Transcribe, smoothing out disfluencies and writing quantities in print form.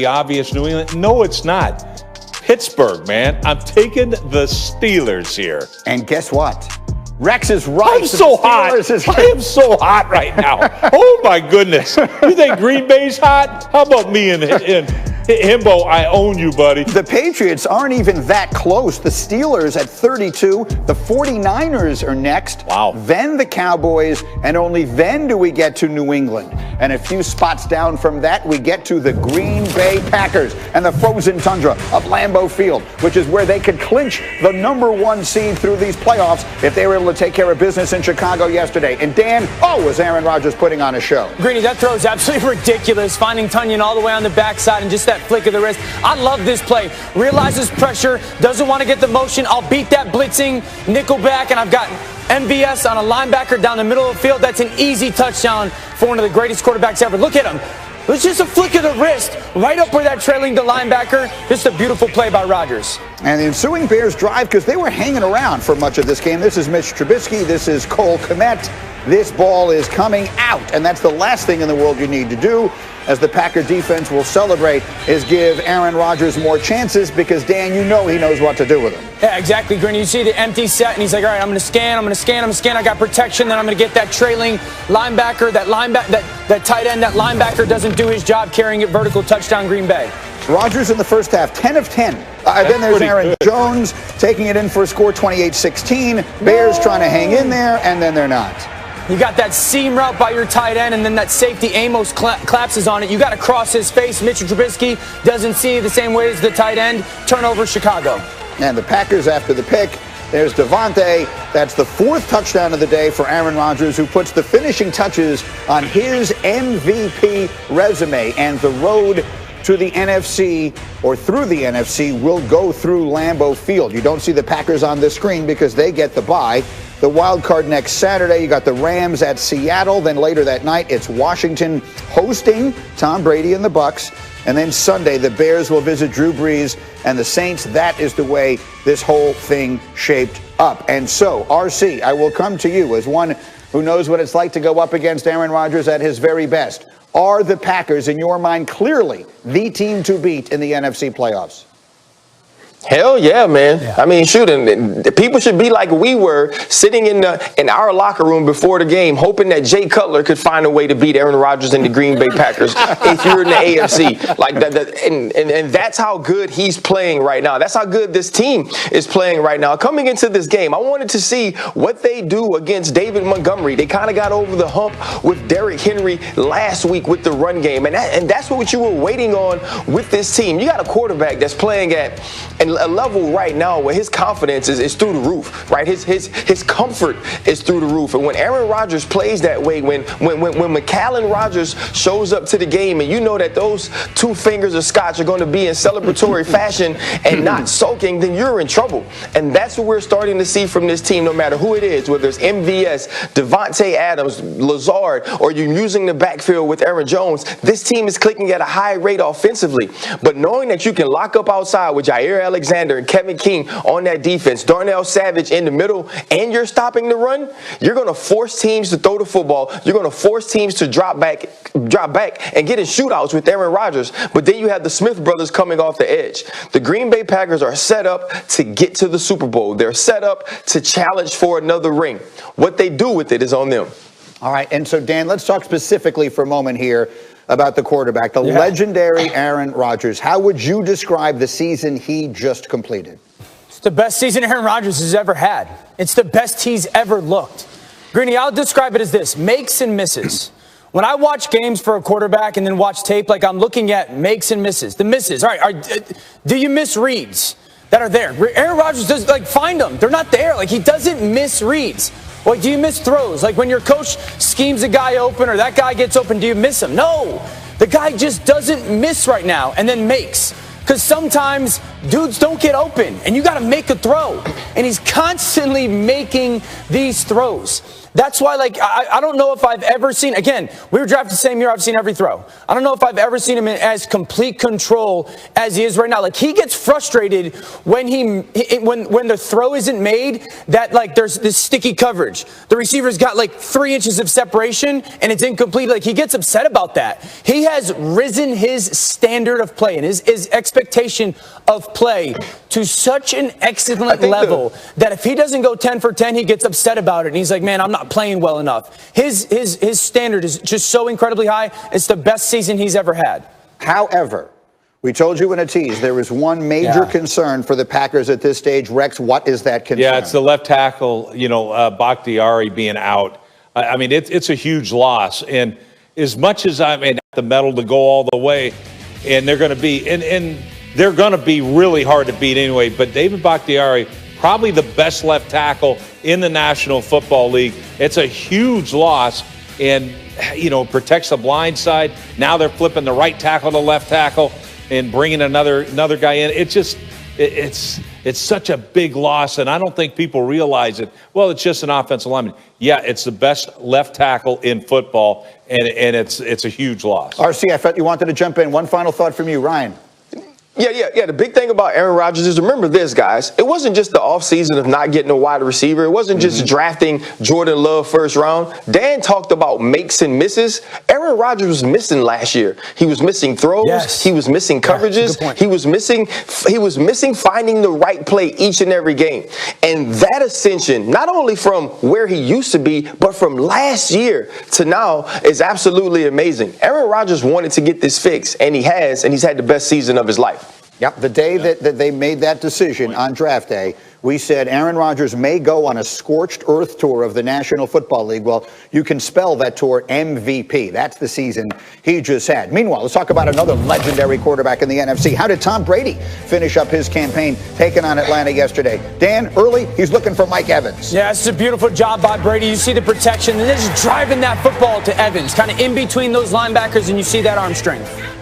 The obvious New England. No, it's not. Pittsburgh, man. I'm taking the Steelers here. And guess what? Rex is right. I'm so hot. I am so hot right now. Oh, my goodness. You think Green Bay's hot? How about me and Himbo? I own you, buddy. The Patriots aren't even that close. The Steelers at 32. The 49ers are next. Wow. Then the Cowboys, and only then do we get to New England. And a few spots down from that, we get to the Green Bay Packers and the frozen tundra of Lambeau Field, which is where they could clinch the #1 seed through these playoffs if they were able to take care of business in Chicago yesterday. And Dan, was Aaron Rodgers putting on a show? Greeny, that throw is absolutely ridiculous. Finding Tunyon all the way on the backside and just that flick of the wrist. I love this play. Realizes pressure, doesn't want to get the motion. I'll beat that blitzing nickel back, and I've got MVS on a linebacker down the middle of the field. That's an easy touchdown for one of the greatest quarterbacks ever. Look at him. It was just a flick of the wrist right up where that trailing the linebacker. Just a beautiful play by Rodgers. And the ensuing Bears drive, because they were hanging around for much of this game. This is Mitch Trubisky. This is Cole Kmet. This ball is coming out, and that's the last thing in the world you need to do, as the Packer defense will celebrate, is give Aaron Rodgers more chances, because, Dan, you know he knows what to do with them. Yeah, exactly, Grinny. You see the empty set, and he's like, all right, I'm going to scan. I got protection, then I'm going to get that trailing linebacker, that tight end, that linebacker doesn't do his job carrying it vertical, touchdown, Green Bay. Rodgers in the first half, 10 of 10. Then there's Aaron Jones taking it in for a score, 28-16. Bears trying to hang in there, and then they're not. You got that seam route by your tight end, and then that safety Amos collapses on it. You got to cross his face. Mitchell Trubisky doesn't see the same way as the tight end. Turnover, Chicago. And the Packers after the pick. There's Devontae. That's the 4th touchdown of the day for Aaron Rodgers, who puts the finishing touches on his MVP resume. And the road to the NFC, or through the NFC, will go through Lambeau Field. You don't see the Packers on this screen because they get the bye. The wild card next Saturday, you got the Rams at Seattle. Then later that night, it's Washington hosting Tom Brady and the Bucs. And then Sunday, the Bears will visit Drew Brees and the Saints. That is the way this whole thing shaped up. And so, RC, I will come to you as one who knows what it's like to go up against Aaron Rodgers at his very best. Are the Packers, in your mind, clearly the team to beat in the NFC playoffs? Hell yeah, man. Yeah. I mean, shoot, and people should be like we were, sitting in our locker room before the game, hoping that Jay Cutler could find a way to beat Aaron Rodgers and the Green Bay Packers if you're in the AFC. Like that, and that's how good he's playing right now. That's how good this team is playing right now. Coming into this game, I wanted to see what they do against David Montgomery. They kind of got over the hump with Derrick Henry last week with the run game, and that's what you were waiting on with this team. You got a quarterback that's playing at a level right now where his confidence is through the roof, right? His comfort is through the roof. And when Aaron Rodgers plays that way, when McAllen Rodgers shows up to the game, and you know that those 2 fingers of scotch are going to be in celebratory fashion and not soaking, then you're in trouble. And that's what we're starting to see from this team, no matter who it is, whether it's MVS, Devontae Adams, Lazard, or you're using the backfield with Aaron Jones. This team is clicking at a high rate offensively. But knowing that you can lock up outside with Jair Alexander and Kevin King on that defense, Darnell Savage in the middle, and you're stopping the run, you're going to force teams to throw the football. You're going to force teams to drop back and get in shootouts with Aaron Rodgers. But then you have the Smith brothers coming off the edge. The Green Bay Packers are set up to get to the Super Bowl. They're set up to challenge for another ring. What they do with it is on them. All right, and so, Dan, let's talk specifically for a moment here about the quarterback, the legendary Aaron Rodgers. How would you describe the season he just completed? It's the best season Aaron Rodgers has ever had. It's the best he's ever looked. Greeny, I'll describe it as this: makes and misses. When I watch games for a quarterback and then watch tape, like I'm looking at makes and misses. The misses, all right, do you miss reads that are there? Aaron Rodgers does, find them. They're not there. He doesn't miss reads. Like, do you miss throws? Like when your coach schemes a guy open or that guy gets open, do you miss him? No. The guy just doesn't miss right now and then makes. Because sometimes dudes don't get open and you got to make a throw. And he's constantly making these throws. That's why, like, I don't know if I've ever seen, again, we were drafted the same year, I've seen every throw. I don't know if I've ever seen him in as complete control as he is right now. Like, he gets frustrated when when the throw isn't made, that, like, there's this sticky coverage. The receiver's got, like, 3 inches of separation, and it's incomplete. Like, he gets upset about that. He has risen his standard of play and his expectation of play to such an excellent level that if he doesn't go 10 for 10, he gets upset about it. And he's like, man, I'm not playing well enough. His standard is just so incredibly high. It's the best season he's ever had. However, we told you in a tease there is one major concern for the Packers at this stage. Rex, what is that concern? Yeah, it's the left tackle, Bakhtiari being out. I mean, it's a huge loss. And as much as I'm in the metal to go all the way, and they're going to be, and they're going to be really hard to beat anyway. But David Bakhtiari, probably the best left tackle in the National Football League. It's a huge loss, and protects the blind side. Now they're flipping the right tackle to left tackle and bringing another guy in. It's such a big loss, and I don't think people realize it. Well, it's just an offensive lineman. Yeah, it's the best left tackle in football, and it's a huge loss. RC, I thought you wanted to jump in. One final thought from you, Ryan. Yeah. The big thing about Aaron Rodgers is, remember this, guys. It wasn't just the offseason of not getting a wide receiver. It wasn't just drafting Jordan Love first round. Dan talked about makes and misses. Aaron Rodgers was missing last year. He was missing throws. Yes. He was missing coverages. He was missing finding the right play each and every game. And that ascension, not only from where he used to be, but from last year to now, is absolutely amazing. Aaron Rodgers wanted to get this fixed, and he has, and he's had the best season of his life. Yep, the day that they made that decision on draft day, we said Aaron Rodgers may go on a scorched earth tour of the National Football League. Well, you can spell that tour MVP. That's the season he just had. Meanwhile, let's talk about another legendary quarterback in the NFC. How did Tom Brady finish up his campaign taking on Atlanta yesterday? Dan, early, he's looking for Mike Evans. Yeah, it's a beautiful job by Brady. You see the protection, and they're just driving that football to Evans, kind of in between those linebackers, and you see that arm strength.